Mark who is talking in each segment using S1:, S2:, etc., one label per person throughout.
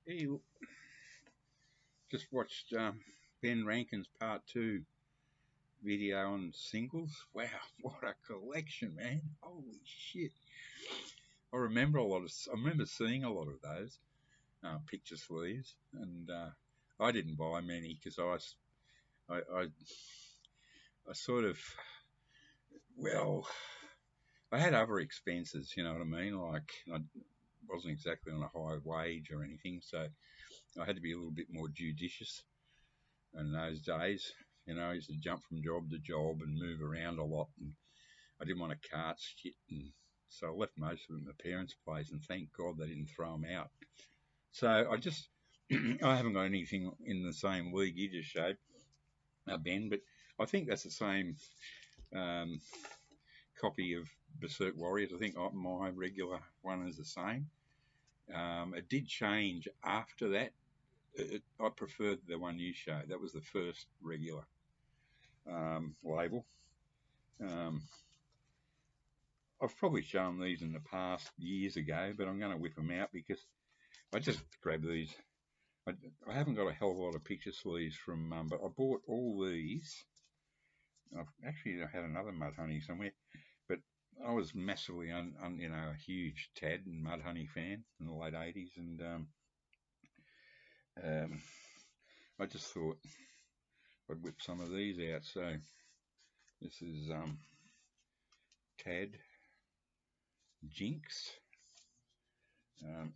S1: Hey, just watched Ben Rankin's Part 2 video on singles. Wow, what a collection, man. Holy shit. I remember seeing a lot of those picture sleeves, and I didn't buy many because I sort of, well, I had other expenses, you know what I mean? Like, I wasn't exactly on a high wage or anything, so I had to be a little bit more judicious in those days. I used to jump from job to job and move around a lot, and I didn't want to cart shit, and so I left most of them at my parents' place, and thank God they didn't throw them out. So I just, I haven't got anything in the same league you just showed, Ben, but I think that's the same um, copy of Berserk Warriors. I think my regular one is the same. It did change after that. I preferred the one you showed. That was the first regular label. Um, I've probably shown these in the past years ago, but I'm going to whip them out because I just grabbed these. I, I haven't got a hell of a lot of picture sleeves from Mum, but I bought all these. I had another Mud Honey somewhere, but I was massively, a huge Tad and Mud Honey fan in the late '80s, and um, I just thought I'd whip some of these out. So this is Tad Jinx. Um,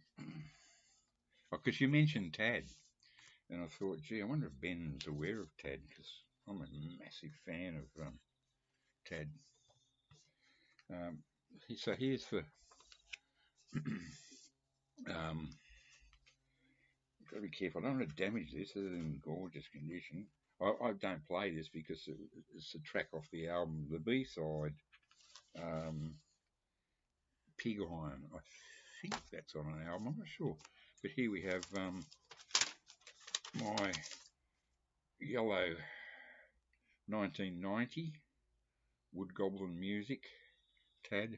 S1: because you mentioned Tad, and I thought, gee, I wonder if Ben's aware of Tad because I'm a massive fan of Tad. Um, so here's for um, got to be careful. I don't want to damage this. It's in gorgeous condition. I don't play this because it's a track off the album, the B side, um, Pig Iron. I think that's on an album. I'm not sure. But here we have my yellow 1990 Wood Goblin Music Tad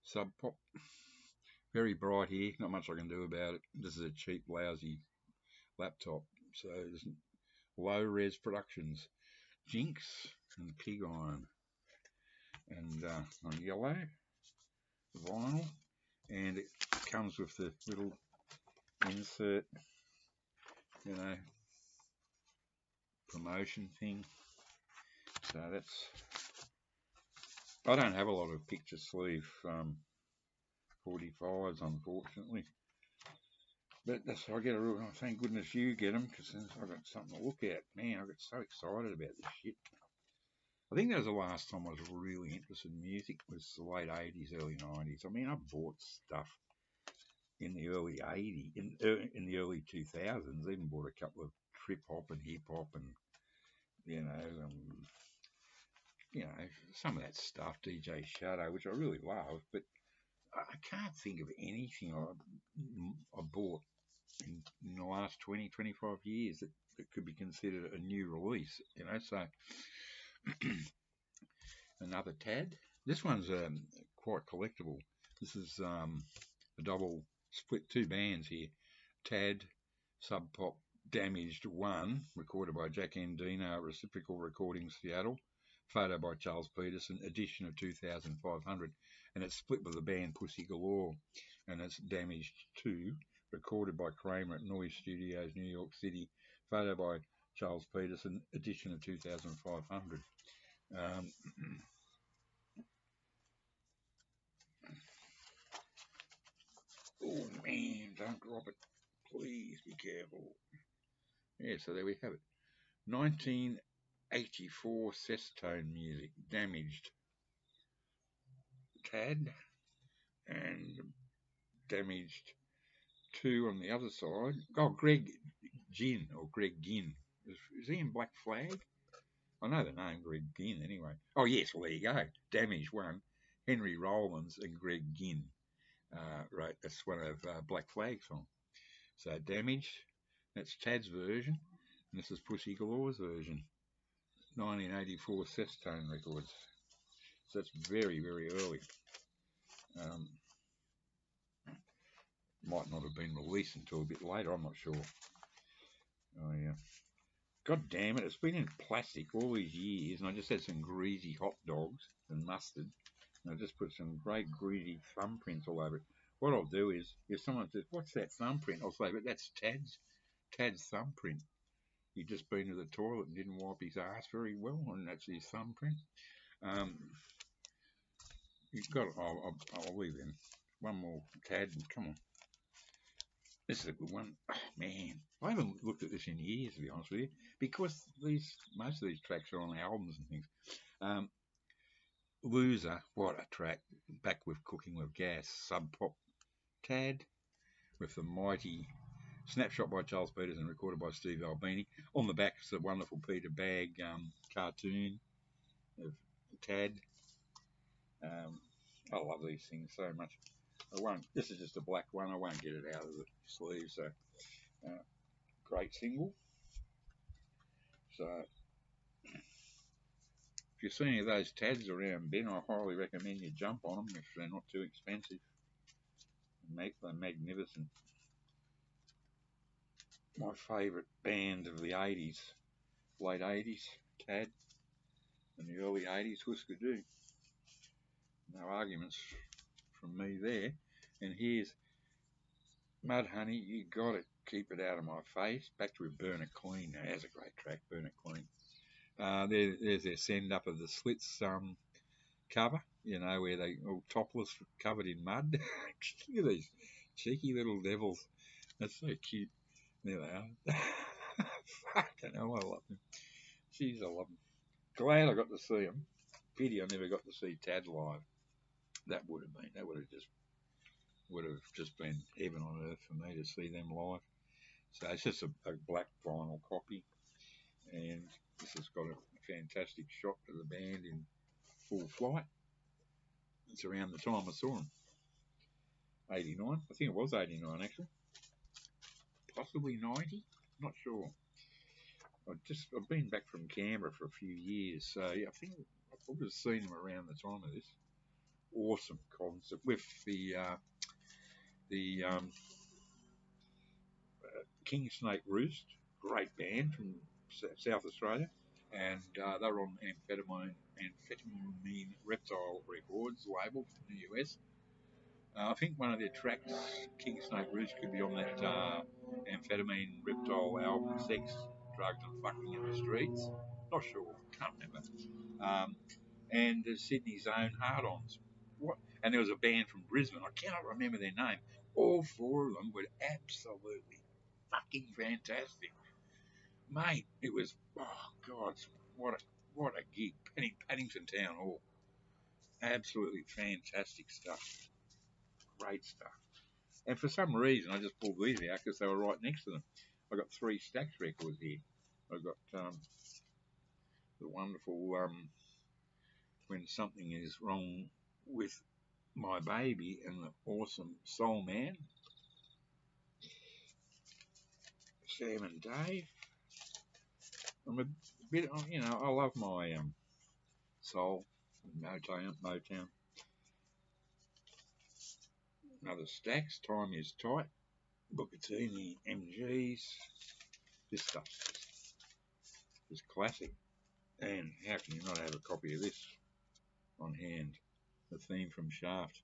S1: Sub Pop. Very bright here. Not much I can do about it. This is a cheap, lousy laptop. So there's low res productions. Jinx and Pig Iron. And on yellow vinyl. And it comes with the little insert, you know, promotion thing. So that's. I don't have a lot of picture sleeve 45s, unfortunately. But that's I get a real. Thank goodness you get them because I've got something to look at. Man, I got so excited about this shit. I think that was the last time I was really interested in music was the late '80s, early '90s. I mean, I bought stuff in the early '80s, in the early 2000s. Even bought a couple of trip hop and hip hop and you know, um, you know, some of that stuff, DJ Shadow, which I really love. But I can't think of anything I bought in the last 20, 25 years that could be considered a new release. So another Tad. This one's quite collectible. This is a double split, two bands here. Tad Sub Pop Damaged 1, recorded by Jack Endino at Reciprocal Recordings, Seattle. Photo by Charles Peterson, edition of 2500. And it's split with the band Pussy Galore. And it's Damaged 2, recorded by Kramer at Noise Studios, New York City. Photo by Charles Peterson, edition of 2500. Um, oh man, don't drop it. Please be careful. Yeah, so there we have it. 1984 Cestone music, Damaged Tad, and Damaged 2 on the other side. Oh, Greg Ginn, or Greg Ginn. Is he in Black Flag? I know the name, Greg Ginn, anyway. Oh, yes, well, there you go. Damaged 1, Henry Rollins and Greg Ginn wrote. That's one of Black Flag's songs. So Damaged, that's Tad's version, and this is Pussy Galore's version. 1984 Cestone Records. So that's very, very early. Um, might not have been released until a bit later. I'm not sure. Oh yeah. God damn it! It's been in plastic all these years, and I just had some greasy hot dogs and mustard. And I just put some great greasy thumbprints all over it. What I'll do is, if someone says, "What's that thumbprint?" I'll say, "But that's Tad's thumbprint. He'd just been to the toilet and didn't wipe his ass very well, and that's his thumbprint." Um, you've got. I'll leave him. One more, Tad. Come on. This is a good one. Oh, man, I haven't looked at this in years, to be honest with you, because most of these tracks are on albums and things. Loser, what a track. Back with Cooking with Gas, Sub Pop Tad, with the mighty snapshot by Charles Peters and recorded by Steve Albini. On the back is the wonderful Peter Bagg cartoon of Tad. I love these things so much. This is just a black one. I won't get it out of the sleeve. So, great single. So, if you see any of those Tads around, Ben, I highly recommend you jump on them if they're not too expensive. They're magnificent. My favourite band of the 80s, late 80s, Tad, and the early 80s, Husker Du. No arguments from me there. And here's Mudhoney, you got to keep it out of my face. Back to Burn It Clean. Now, that's a great track, Burn It Clean. There's their send up of the Slits cover, you know, where they all topless, covered in mud. Look at these cheeky little devils. That's so cute. There they are. Fucking hell, I love them. Jeez, I love them. Glad I got to see them. Pity I never got to see Tad live. That would have just been heaven on earth for me to see them live. So it's just a black vinyl copy, and this has got a fantastic shot of the band in full flight. It's around the time I saw them. 89. I think it was 89 actually. Possibly 90. Not sure. I've been back from Canberra for a few years, so yeah, I think I've probably seen them around the time of this. Awesome concert with the King Snake Roost, great band from South Australia, and they were on Amphetamine Reptile Records label from the US. I think one of their tracks, King Snake Roost, could be on that Amphetamine Reptile album, Sex, Drugs and Fucking in the Streets. Not sure, can't remember. And Sydney's own Hard-Ons. What? And there was a band from Brisbane, I cannot remember their name. All four of them were absolutely fucking fantastic. Mate, it was, oh God, what a gig. Paddington Town Hall. Absolutely fantastic stuff. Great stuff. And for some reason, I just pulled these out because they were right next to them. I got 3 Stax records here. I got the wonderful When Something Is Wrong with My Baby and the awesome Soul Man, Sam and Dave. I'm a bit, you know, I love my soul, Motown. Another Stax, Time Is Tight, Bucatini, MGs. This stuff is classic. And how can you not have a copy of this on hand? The theme from Shaft,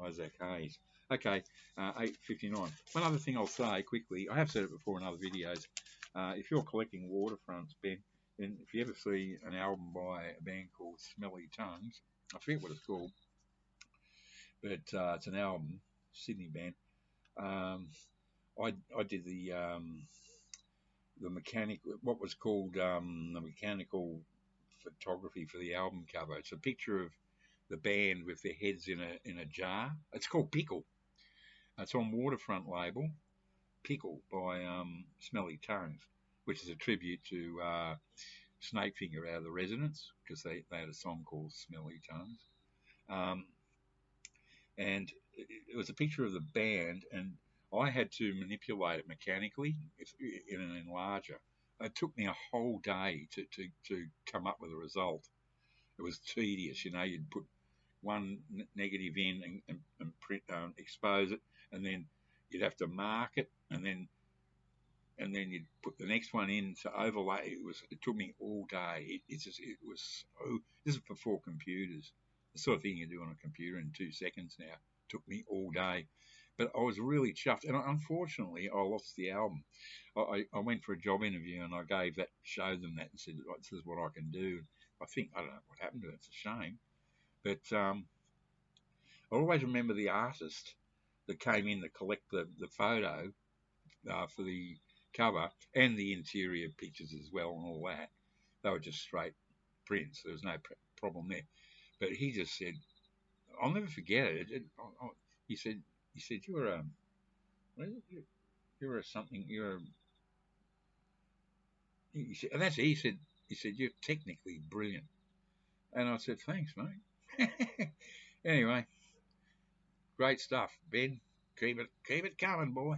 S1: Isaac Hayes. Okay, 8:59. One other thing I'll say quickly, I have said it before in other videos, if you're collecting waterfronts, Ben, then if you ever see an album by a band called Smelly Tongues, I forget what it's called, but it's an album, Sydney band. I did the mechanical, what was called the mechanical photography for the album cover. It's a picture of the band with their heads in a jar. It's called Pickle. It's on Waterfront label, Pickle by Smelly Tongues, which is a tribute to Snakefinger out of The Residents, because they had a song called Smelly Tongues. And it was a picture of the band, and I had to manipulate it mechanically in an enlarger. It took me a whole day to come up with a result. It was tedious, you know. You'd put one negative in and print, expose it, and then you'd have to mark it, and then you'd put the next one in to overlay. It took me all day. It was so. This is before computers. The sort of thing you do on a computer in 2 seconds now. Took me all day, but I was really chuffed. And unfortunately, I lost the album. I went for a job interview and I showed them that and said, "Right, this is what I can do." I don't know what happened to it. It's a shame, but I always remember the artist that came in to collect the photo for the cover and the interior pictures as well and all that. They were just straight prints. There was no problem there. But he just said, I'll never forget it. He said, you're a, you're a something, you're a, he said, and that's it. He said, you're technically brilliant. And I said, thanks, mate. Anyway, great stuff, Ben. Keep it coming, boy.